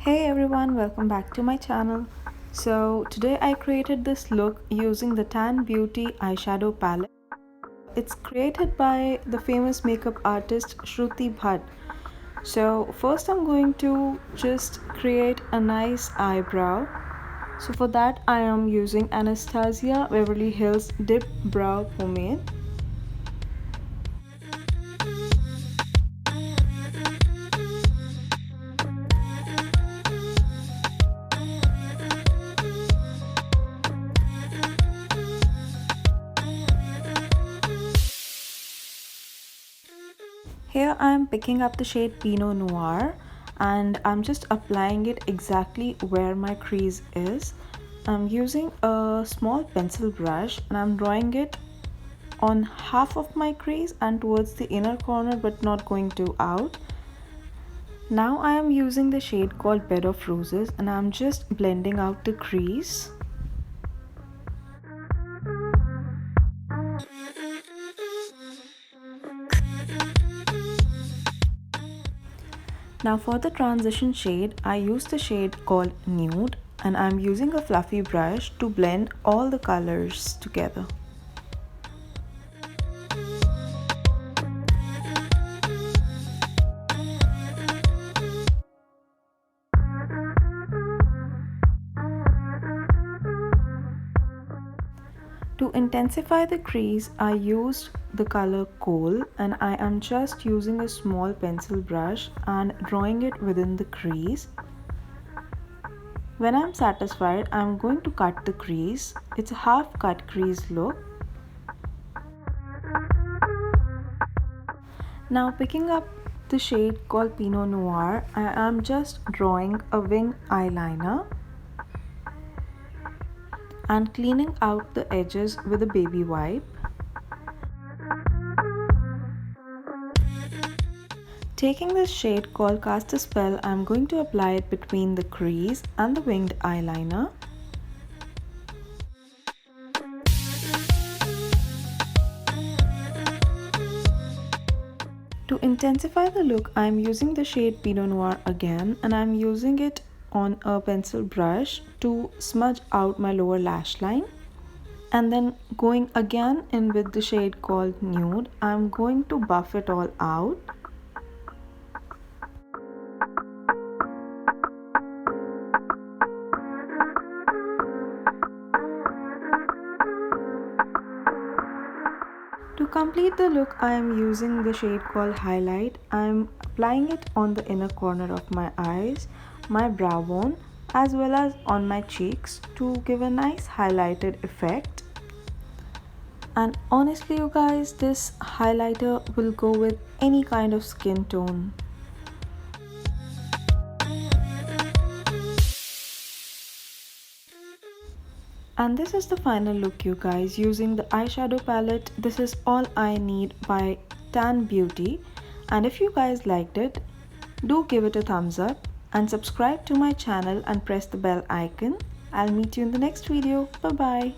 Hey everyone, welcome back to my channel. So today I created this look using the Tann Beauty eyeshadow palette. It's created by the famous makeup artist Shruti Bhatt. So first I'm going to just create a nice eyebrow. So for that I am using Anastasia Beverly Hills Dip Brow Pomade. Here I am picking up the shade Pinot Noir and I'm just applying it exactly where my crease is. I'm using a small pencil brush and I'm drawing it on half of my crease and towards the inner corner but not going too out. Now I am using the shade called Bed of Roses and I'm just blending out the crease. Now for the transition shade, I use the shade called Nude and I'm using a fluffy brush to blend all the colors together. To intensify the crease, I used the color Kohl and I am just using a small pencil brush and drawing it within the crease. When I'm satisfied, I'm going to cut the crease. It's a half cut crease look. Now picking up the shade called Pinot Noir, I am just drawing a wing eyeliner and cleaning out the edges with a baby wipe. Taking this shade called Cast a Spell, I am going to apply it between the crease and the winged eyeliner. To intensify the look, I am using the shade Pinot Noir again and I am using it on a pencil brush to smudge out my lower lash line. And then going again in with the shade called Nude, I am going to buff it all out. To complete the look, I am using the shade called Highlight. I am applying it on the inner corner of my eyes, my brow bone, as well as on my cheeks to give a nice highlighted effect. And honestly you guys, this highlighter will go with any kind of skin tone. And this is the final look you guys, using the eyeshadow palette. This is All I Need by Tann Beauty. And if you guys liked it, do give it a thumbs up and subscribe to my channel and press the bell icon. I'll meet you in the next video. Bye bye.